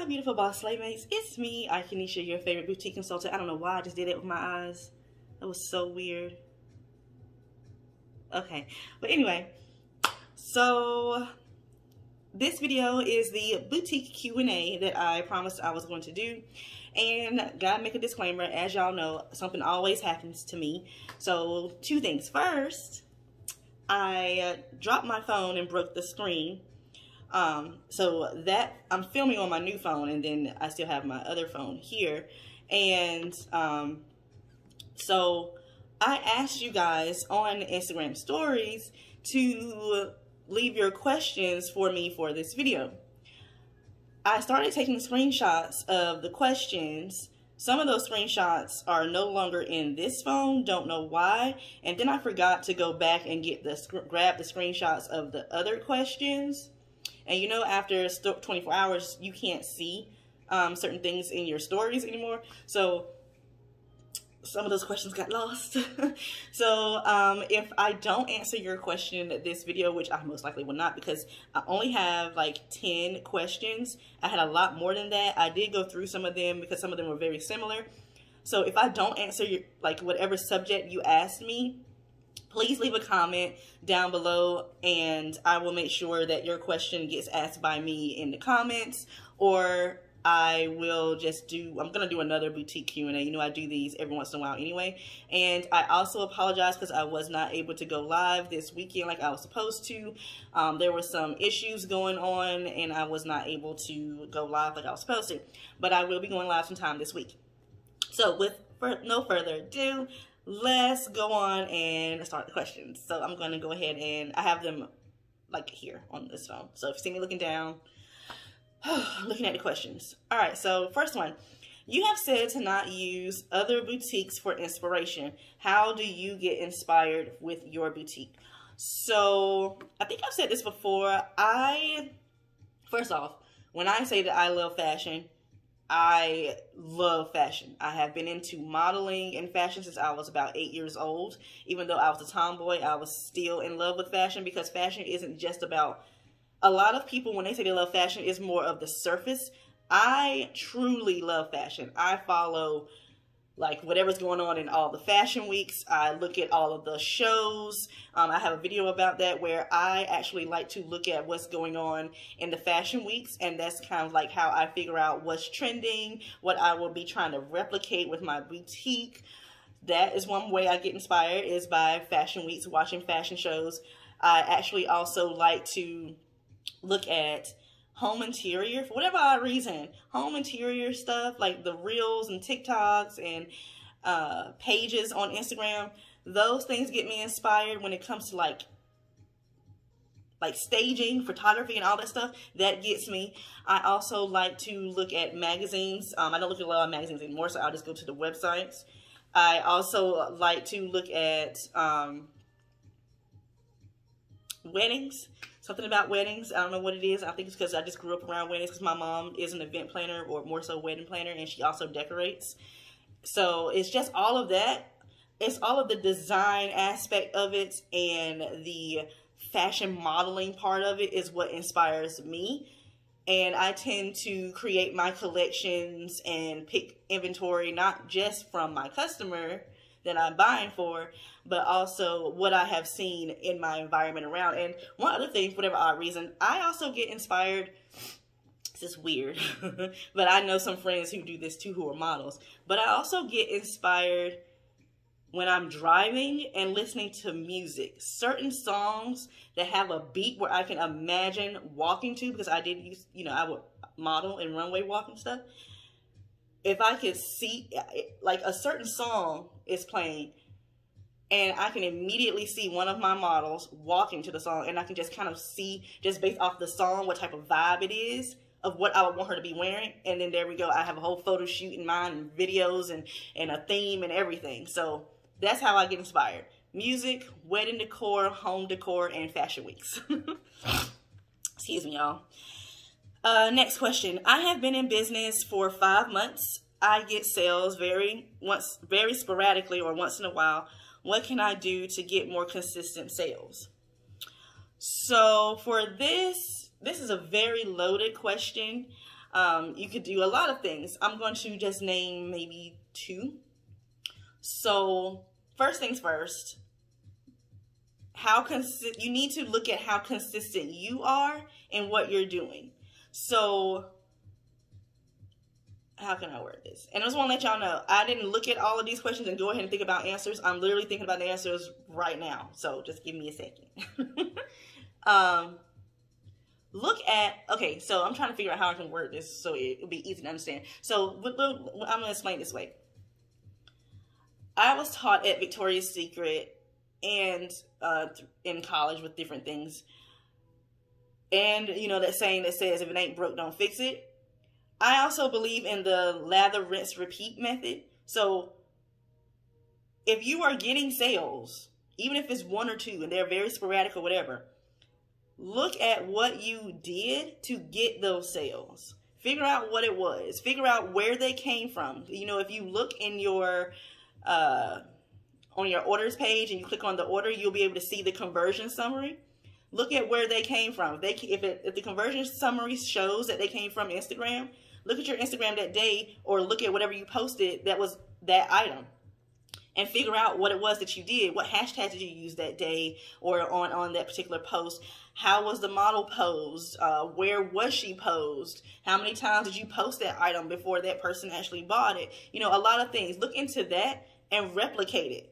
my beautiful boss slaymates, it's me, Akenisha, your favorite boutique consultant. I don't know why I just did it with my eyes. That was so weird. Okay, but anyway, so this video is the boutique Q&A that I promised I was going to do. And gotta make a disclaimer, as y'all know, something always happens to me. So two things. First, I dropped my phone and broke the screen. So that I'm filming on my new phone, and then I still have my other phone here. And so I asked you guys on Instagram stories to leave your questions for me for this video. I started taking screenshots of the questions. Some of those screenshots are no longer in this phone, don't know why. And then I forgot to go back and grab the screenshots of the other questions. And you know, after 24 hours, you can't see certain things in your stories anymore. So some of those questions got lost. So if I don't answer your question in this video, which I most likely will not, because I only have like 10 questions. I had a lot more than that. I did go through some of them because some of them were very similar. So if I don't answer your, like, whatever subject you asked me, please leave a comment down below and I will make sure that your question gets asked by me in the comments, or I will just I'm going to do another boutique Q&A. You know, I do these every once in a while anyway. And I also apologize because I was not able to go live this weekend like I was supposed to. There were some issues going on and I was not able to go live like I was supposed to. But I will be going live sometime this week. So with no further ado, let's go on and start the questions. So I'm going to go ahead and I have them like here on this phone. So if you see me looking down, looking at the questions. All right, so first one. You have said to not use other boutiques for inspiration. How do you get inspired with your boutique? So I think I've said this before. First off, when I say that I love fashion, I love fashion. I have been into modeling and fashion since I was about 8 years old. Even though I was a tomboy, I was still in love with fashion because fashion isn't just about, a lot of people when they say they love fashion is more of the surface. I truly love fashion. I follow like whatever's going on in all the fashion weeks. I look at all of the shows. I have a video about that where I actually like to look at what's going on in the fashion weeks, and that's kind of like how I figure out what's trending, what I will be trying to replicate with my boutique. That is one way I get inspired, is by fashion weeks, watching fashion shows. I actually also like to look at home interior, for whatever odd reason, home interior stuff like the reels and TikToks and pages on Instagram. Those things get me inspired when it comes to like staging, photography, and all that stuff. That gets me. I also like to look at magazines. I don't look at a lot of magazines anymore, so I'll just go to the websites. I also like to look at weddings. Something about weddings. I don't know what it is. I think it's because I just grew up around weddings because my mom is an event planner, or more so wedding planner, and she also decorates. So it's just all of that. It's all of the design aspect of it, and the fashion modeling part of it is what inspires me. And I tend to create my collections and pick inventory not just from my customer that I'm buying for, but also what I have seen in my environment around. And one other thing, for whatever odd reason, I also get inspired. This is weird, but I know some friends who do this too who are models. But I also get inspired when I'm driving and listening to music. Certain songs that have a beat where I can imagine walking to, because I did use, you know, I would model and runway walk and stuff. If I could see, like a certain song is playing, and I can immediately see one of my models walking to the song, and I can just kind of see, just based off the song, what type of vibe it is of what I would want her to be wearing. And then there we go. I have a whole photo shoot in mind, and videos, and a theme and everything. So that's how I get inspired. Music, wedding decor, home decor, and fashion weeks. Excuse me, y'all. Next question. I have been in business for 5 months. I get sales very sporadically or once in a while. What can I do to get more consistent sales? So for this is a very loaded question. You could do a lot of things. I'm going to just name maybe 2. So first things first, you need to look at how consistent you are in what you're doing. So how can I word this? And I just want to let y'all know, I didn't look at all of these questions and go ahead and think about answers. I'm literally thinking about the answers right now. So just give me a second. Okay, so I'm trying to figure out how I can word this so it'll be easy to understand. So I'm going to explain this way. I was taught at Victoria's Secret and in college with different things. And, you know, that saying that says, if it ain't broke, don't fix it. I also believe in the lather, rinse, repeat method. So if you are getting sales, even if it's 1 or 2 and they're very sporadic or whatever, look at what you did to get those sales. Figure out what it was. Figure out where they came from. You know, if you look in your on your orders page and you click on the order, you'll be able to see the conversion summary. Look at where they came from. If the conversion summary shows that they came from Instagram, look at your Instagram that day, or look at whatever you posted that was that item, and figure out what it was that you did. What hashtag did you use that day or on that particular post? How was the model posed? Where was she posed? How many times did you post that item before that person actually bought it? You know, a lot of things. Look into that and replicate it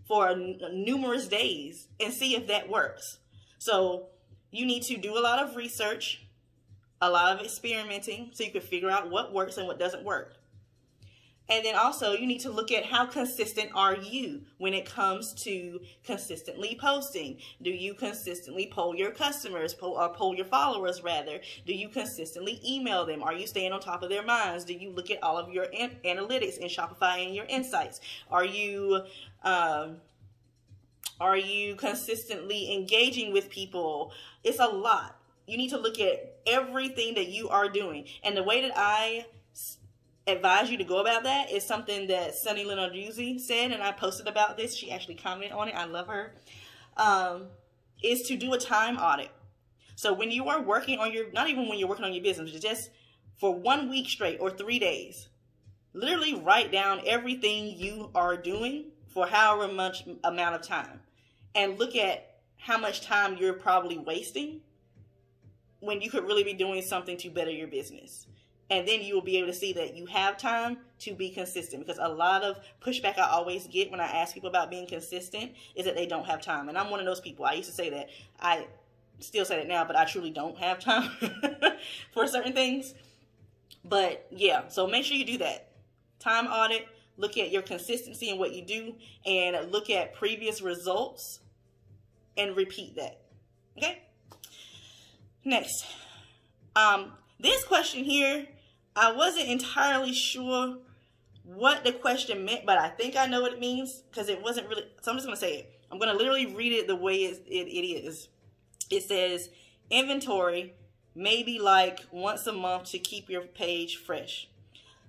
for numerous days and see if that works. So you need to do a lot of research, a lot of experimenting, so you can figure out what works and what doesn't work. And then also you need to look at how consistent are you when it comes to consistently posting. Do you consistently poll your customers, poll your followers rather? Do you consistently email them? Are you staying on top of their minds? Do you look at all of your analytics in Shopify and your insights? Are you consistently engaging with people? It's a lot. You need to look at everything that you are doing. And the way that I advise you to go about that is something that Sunny Lenarduzzi said, and I posted about this. She actually commented on it. I love her. Is to do a time audit. So when you are working on not even when you're working on your business, just for 1 week straight or 3 days, literally write down everything you are doing for however much amount of time, and look at how much time you're probably wasting when you could really be doing something to better your business. And then you will be able to see that you have time to be consistent, because a lot of pushback I always get when I ask people about being consistent is that they don't have time. And I'm one of those people. I used to say that. I still say that now, but I truly don't have time for certain things. But yeah, so make sure you do that. Time audit, look at your consistency in what you do, and look at previous results and repeat that. Okay? Next. This question here, I wasn't entirely sure what the question meant, but I think I know what it means, because it wasn't really, so I'm just going to say it. I'm going to literally read it the way it is. It says, inventory, maybe like once a month to keep your page fresh.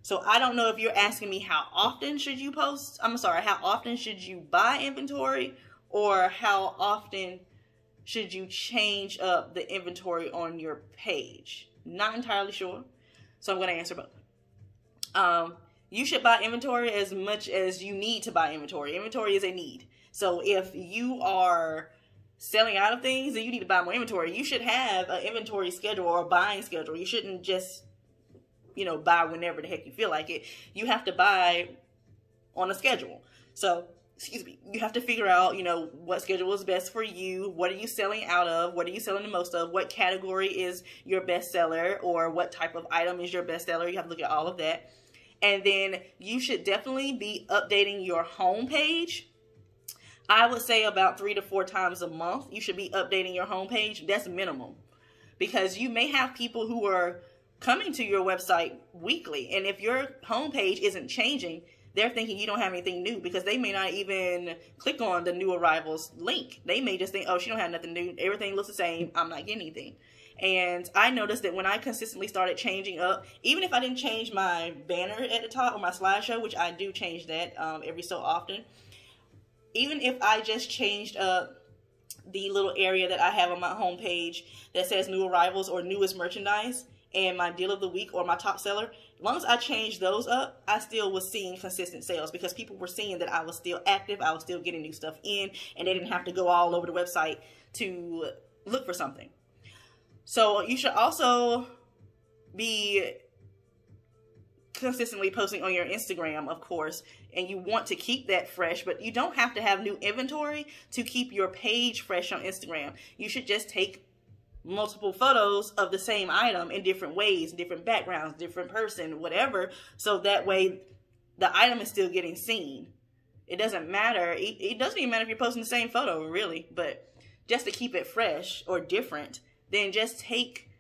So I don't know if you're asking me how often should you post, how often should you buy inventory, or how often should you change up the inventory on your page. Not entirely sure, so I'm going to answer both. You should buy inventory as much as you need to buy inventory. Inventory is a need. So if you are selling out of things and you need to buy more inventory, you should have an inventory schedule or a buying schedule. You shouldn't just, buy whenever the heck you feel like it. You have to buy on a schedule. So, you have to figure out, what schedule is best for you. What are you selling out of? What are you selling the most of? What category is your best seller, or what type of item is your best seller? You have to look at all of that. And then you should definitely be updating your homepage. I would say about 3 to 4 times a month, you should be updating your homepage. That's minimum, because you may have people who are coming to your website weekly. And if your homepage isn't changing, they're thinking you don't have anything new, because they may not even click on the new arrivals link. They may just think, oh, she don't have nothing new. Everything looks the same. I'm not getting anything. And I noticed that when I consistently started changing up, even if I didn't change my banner at the top or my slideshow, which I do change that every so often, even if I just changed up the little area that I have on my homepage that says new arrivals or newest merchandise, and my deal of the week or my top seller, as long as I changed those up, I still was seeing consistent sales because people were seeing that I was still active, I was still getting new stuff in, and they didn't have to go all over the website to look for something. So you should also be consistently posting on your Instagram, of course, and you want to keep that fresh, but you don't have to have new inventory to keep your page fresh on Instagram. You should just take multiple photos of the same item in different ways, different backgrounds, different person, whatever, so that way the item is still getting seen. It doesn't matter. It doesn't even matter if you're posting the same photo, really, but just to keep it fresh or different, then just take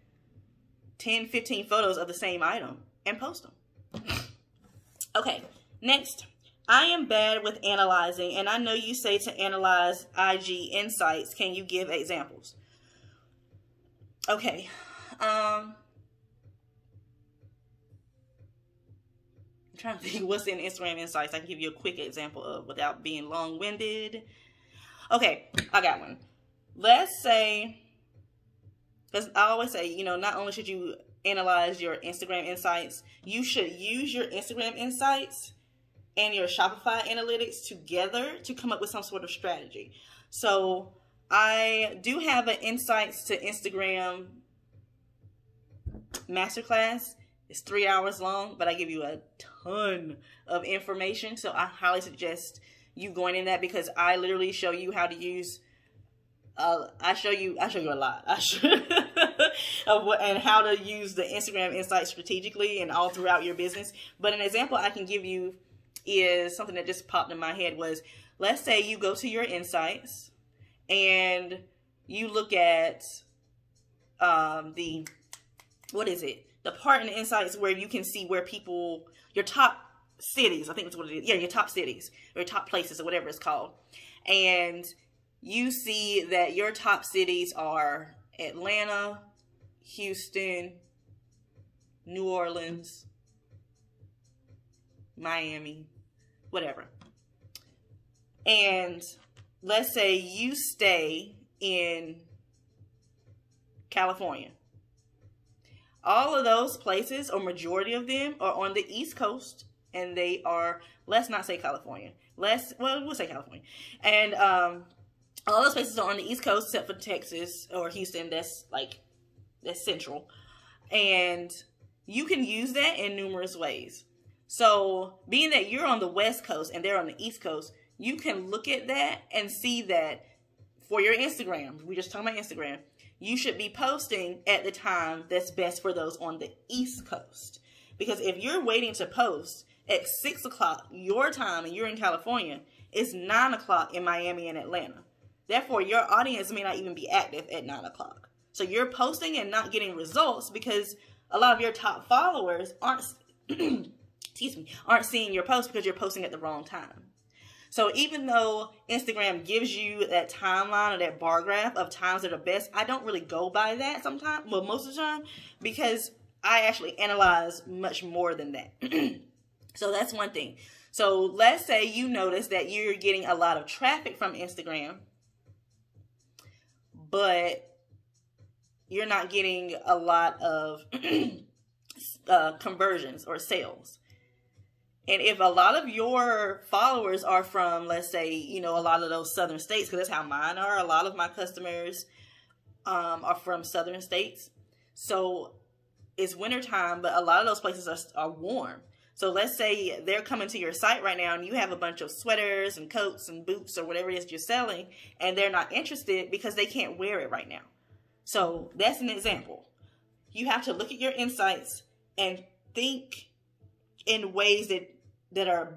10, 15 photos of the same item and post them. Okay, next. I am bad with analyzing, and I know you say to analyze IG insights. Can you give examples? Okay. I'm trying to think what's in Instagram Insights I can give you a quick example of without being long-winded. Okay, I got one. Let's say, because I always say, you know, not only should you analyze your Instagram Insights, you should use your Instagram Insights and your Shopify analytics together to come up with some sort of strategy. So I do have an Insights to Instagram Masterclass. It's 3 hours long, but I give you a ton of information. So I highly suggest you going in that, because I literally show you how to use, I show you a lot. Of what, and how to use the Instagram Insights strategically and all throughout your business. But an example I can give you is something that just popped in my head was, let's say you go to your Insights and you look at the part in the Insights where you can see where people, your top cities, I think that's what it is. Yeah, your top cities or your top places or whatever it's called. And you see that your top cities are Atlanta, Houston, New Orleans, Miami, whatever. And let's say you stay in California. All of those places, or majority of them, are on the East Coast, and they are, let's not say California. We'll say California. And all those places are on the East Coast except for Texas or Houston. That's central. And you can use that in numerous ways. So being that you're on the West Coast and they're on the East Coast, you can look at that and see that for your Instagram, we just talking about Instagram, you should be posting at the time that's best for those on the East Coast. Because if you're waiting to post at 6 o'clock your time and you're in California, it's 9 o'clock in Miami and Atlanta. Therefore, your audience may not even be active at 9 o'clock. So you're posting and not getting results because a lot of your top followers aren't seeing your post because you're posting at the wrong time. So even though Instagram gives you that timeline or that bar graph of times that are best, I don't really go by that sometimes, well, most of the time, because I actually analyze much more than that. So that's one thing. So let's say you notice that you're getting a lot of traffic from Instagram, but you're not getting a lot of conversions or sales. And if a lot of your followers are from, let's say, you know, a lot of those southern states, because that's how mine are. A lot of my customers are from southern states. So it's wintertime, but a lot of those places are warm. So let's say they're coming to your site right now and you have a bunch of sweaters and coats and boots or whatever it is you're selling, and they're not interested because they can't wear it right now. So that's an example. You have to look at your insights and think in ways that are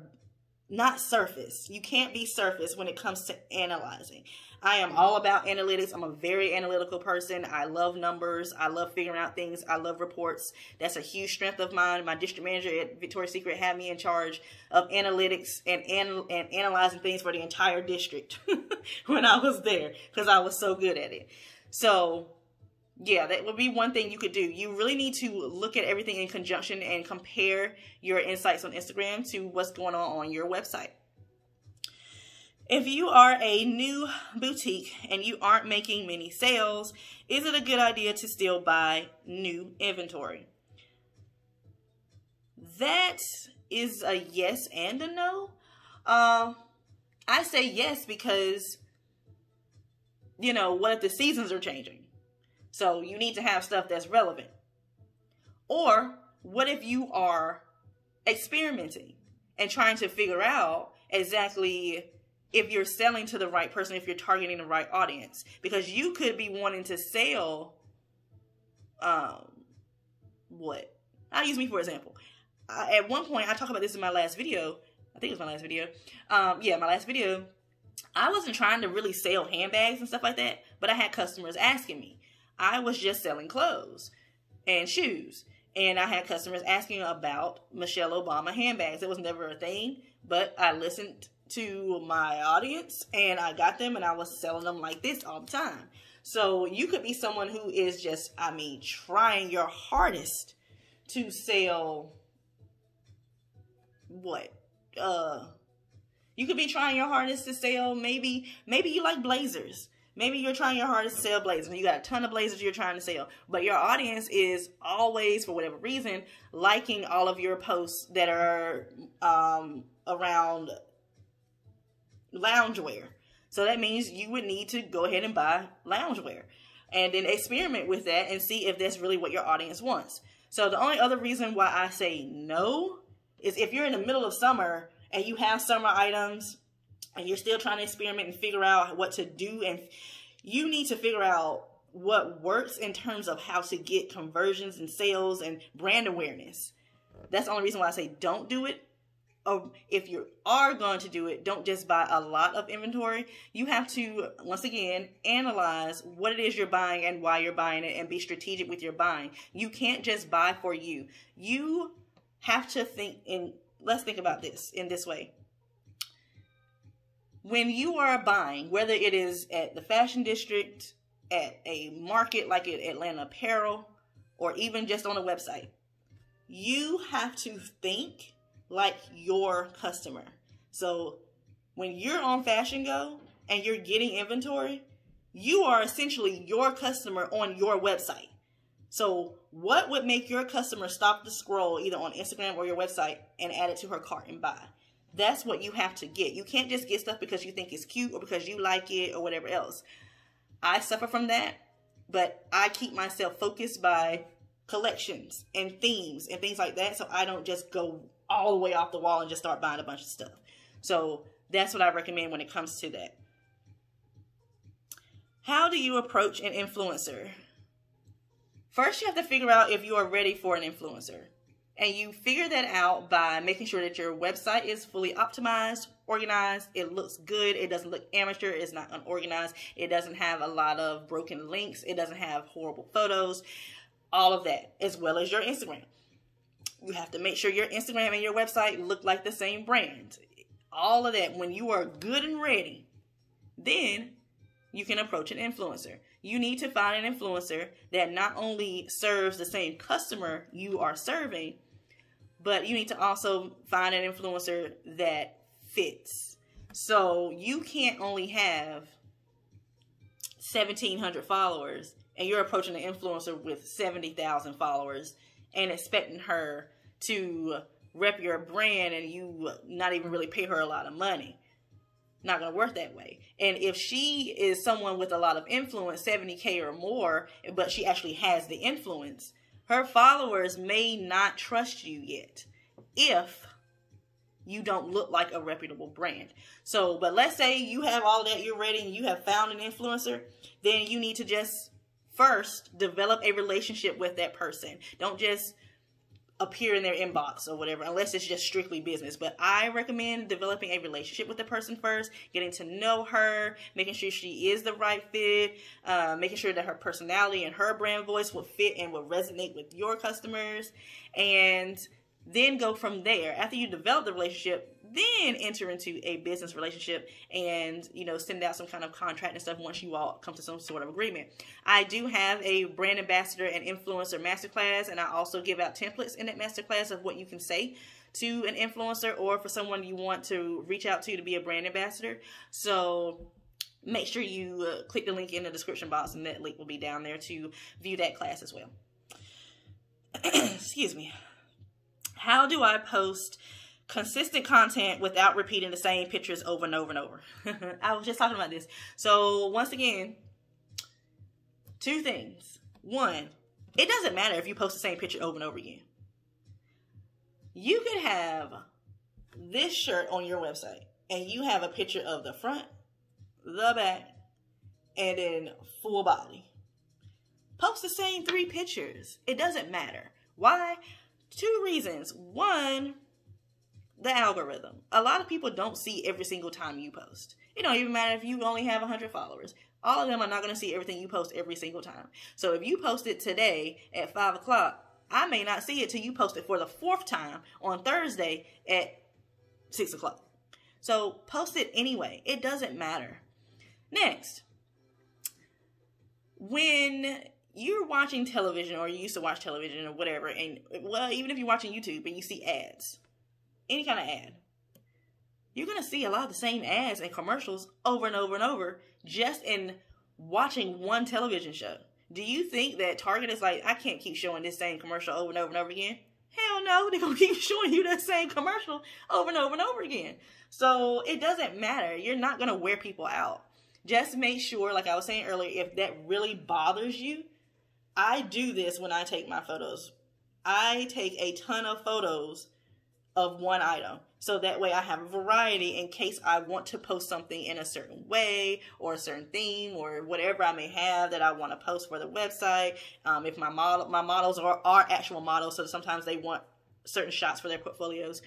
not surface. You can't be surface when it comes to analyzing. I am all about analytics. I'm a very analytical person. I love numbers. I love figuring out things. I love reports. That's a huge strength of mine. My district manager at Victoria's Secret had me in charge of analytics and analyzing things for the entire district when I was there because I was so good at it. So yeah, that would be one thing you could do. You really need to look at everything in conjunction and compare your insights on Instagram to what's going on your website. If you are a new boutique and you aren't making many sales, is it a good idea to still buy new inventory? That is a yes and a no. I say yes because, what if the seasons are changing? So you need to have stuff that's relevant. Or what if you are experimenting and trying to figure out exactly if you're selling to the right person, if you're targeting the right audience? Because you could be wanting to sell, what? I'll use me for example. At one point, I talked about this in my last video. I think it was my last video. My last video. I wasn't trying to really sell handbags and stuff like that, but I had customers asking me. I was just selling clothes and shoes. And I had customers asking about Michelle Obama handbags. It was never a thing, but I listened to my audience and I got them and I was selling them like this all the time. So you could be someone who is just, trying your hardest to sell what? You could be trying your hardest to sell, maybe you like blazers. Maybe you're trying your hardest to sell blazers and you got a ton of blazers you're trying to sell. But your audience is always, for whatever reason, liking all of your posts that are around loungewear. So that means you would need to go ahead and buy loungewear. And then experiment with that and see if that's really what your audience wants. So the only other reason why I say no is if you're in the middle of summer and you have summer items and you're still trying to experiment and figure out what to do, and you need to figure out what works in terms of how to get conversions and sales and brand awareness. That's the only reason why I say don't do it. If you are going to do it, don't just buy a lot of inventory. You have to, once again, analyze what it is you're buying and why you're buying it and be strategic with your buying. You can't just buy for you. You have to think let's think about this in this way. When you are buying, whether it is at the fashion district, at a market like at Atlanta Apparel, or even just on a website, you have to think like your customer. So when you're on Fashion Go and you're getting inventory, you are essentially your customer on your website. So what would make your customer stop the scroll either on Instagram or your website and add it to her cart and buy? That's what you have to get. You can't just get stuff because you think it's cute or because you like it or whatever else. I suffer from that, but I keep myself focused by collections and themes and things like that, so I don't just go all the way off the wall and just start buying a bunch of stuff. So that's what I recommend when it comes to that. How do you approach an influencer? First, you have to figure out if you are ready for an influencer. And you figure that out by making sure that your website is fully optimized, organized, it looks good, it doesn't look amateur, it's not unorganized, it doesn't have a lot of broken links, it doesn't have horrible photos, all of that, as well as your Instagram. You have to make sure your Instagram and your website look like the same brand. All of that. When you are good and ready, then you can approach an influencer. You need to find an influencer that not only serves the same customer you are serving, but you need to also find an influencer that fits. So you can't only have 1,700 followers and you're approaching an influencer with 70,000 followers and expecting her to rep your brand and you not even really pay her a lot of money. Not going to work that way. And if she is someone with a lot of influence, 70K or more, but she actually has the influence, her followers may not trust you yet if you don't look like a reputable brand. So, but let's say you have all that, you're ready, and you have found an influencer, then you need to just first develop a relationship with that person. Don't just appear in their inbox or whatever, unless it's just strictly business. But I recommend developing a relationship with the person first, getting to know her, making sure she is the right fit, making sure that her personality and her brand voice will fit and will resonate with your customers, and then go from there. After you develop the relationship, then enter into a business relationship and, send out some kind of contract and stuff once you all come to some sort of agreement. I do have a brand ambassador and influencer masterclass, and I also give out templates in that masterclass of what you can say to an influencer or for someone you want to reach out to be a brand ambassador. So make sure you click the link in the description box, and that link will be down there to view that class as well. Excuse me. How do I post consistent content without repeating the same pictures over and over and over? I was just talking about this. So once again, two things. One, it doesn't matter if you post the same picture over and over again. You could have this shirt on your website and you have a picture of the front, the back, and then full body. Post the same 3 pictures. It doesn't matter. Why? 2 reasons. One, the algorithm. A lot of people don't see every single time you post. It don't even matter if you only have 100 followers. All of them are not going to see everything you post every single time. So if you post it today at 5 o'clock, I may not see it till you post it for the 4th time on Thursday at 6 o'clock. So post it anyway. It doesn't matter. Next, when you're watching television, or you used to watch television or whatever, and well, even if you're watching YouTube and you see ads, any kind of ad, you're going to see a lot of the same ads and commercials over and over and over just in watching one television show. Do you think that Target is like, I can't keep showing this same commercial over and over and over again? Hell no, they're going to keep showing you that same commercial over and over and over again. So it doesn't matter. You're not going to wear people out. Just make sure, like I was saying earlier, if that really bothers you, I do this when I take my photos. I take a ton of photos of one item. So that way I have a variety in case I want to post something in a certain way or a certain theme or whatever I may have that I want to post for the website. If my models are actual models, so sometimes they want certain shots for their portfolios.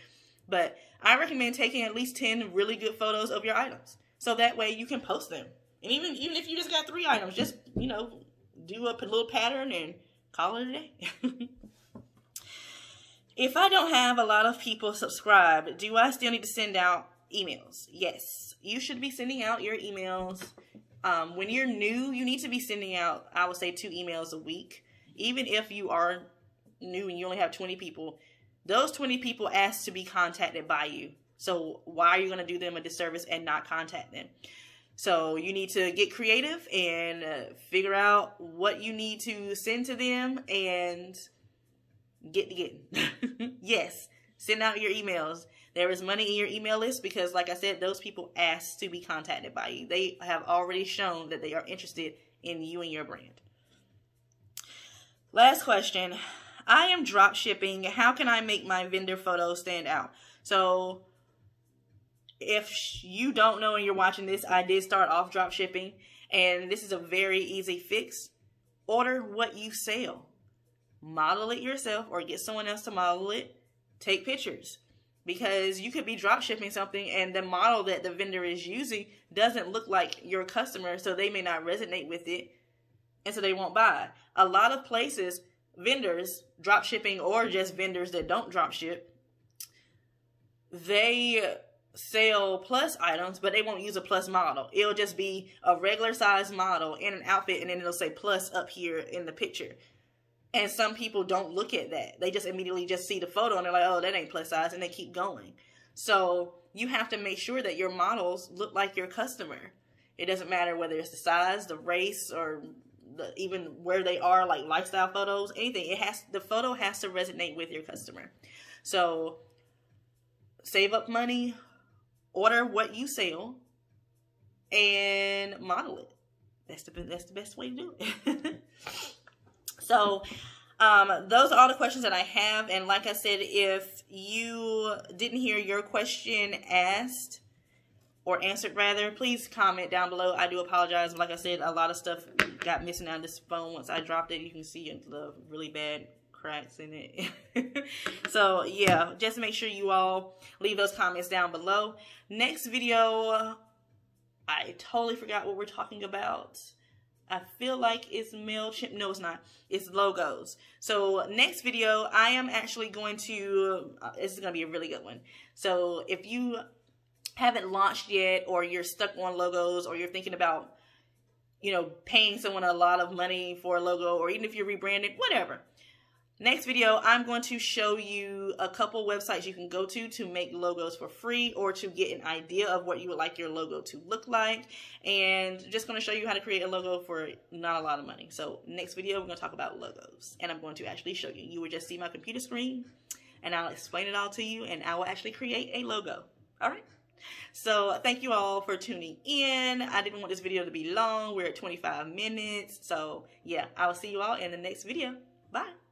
But I recommend taking at least 10 really good photos of your items. So that way you can post them. And even if you just got 3 items, just, you know, do a little pattern and call it a day. If I don't have a lot of people subscribed, do I still need to send out emails? Yes, you should be sending out your emails. When you're new, you need to be sending out, I would say, 2 emails a week. Even if you are new and you only have 20 people, those 20 people ask to be contacted by you. So why are you going to do them a disservice and not contact them? So you need to get creative and figure out what you need to send to them and get to getting. Yes, send out your emails. There is money in your email list because, like I said, those people ask to be contacted by you. They have already shown that they are interested in you and your brand. Last question. I am drop shipping. How can I make my vendor photos stand out? So if you don't know and you're watching this, I did start off drop shipping, and this is a very easy fix. Order what you sell. Model it yourself or get someone else to model it. Take pictures, because you could be drop shipping something and the model that the vendor is using doesn't look like your customer, so they may not resonate with it, and so they won't buy. A lot of places, vendors, drop shipping or just vendors that don't drop ship, they sell plus items, but they won't use a plus model. It'll just be a regular size model in an outfit, and then it'll say plus up here in the picture. And some people don't look at that. They just immediately just see the photo and they're like, oh, that ain't plus size, and they keep going. So you have to make sure that your models look like your customer. It doesn't matter whether it's the size, the race, or even where they are, like lifestyle photos, anything. The photo has to resonate with your customer. So save up money, order what you sell, and model it. That's the best way to do it. So those are all the questions that I have. And like I said, if you didn't hear your question asked or answered rather, please comment down below. I do apologize. Like I said, a lot of stuff got missing out of this phone. Once I dropped it, you can see the really bad cracks in it. So yeah, just make sure you all leave those comments down below. Next video, I totally forgot what we're talking about. I feel like it's MailChimp. No, it's not. It's logos. So next video, I am actually going to, this is going to be a really good one. So if you haven't launched yet, or you're stuck on logos, or you're thinking about, you know, paying someone a lot of money for a logo, or even if you're rebranded, whatever, Next video, I'm going to show you a couple websites you can go to make logos for free or to get an idea of what you would like your logo to look like. And just going to show you how to create a logo for not a lot of money. So next video, we're going to talk about logos. And I'm going to actually show you. You will just see my computer screen and I'll explain it all to you and I will actually create a logo. All right. So thank you all for tuning in. I didn't want this video to be long. We're at 25 minutes. So yeah, I will see you all in the next video. Bye.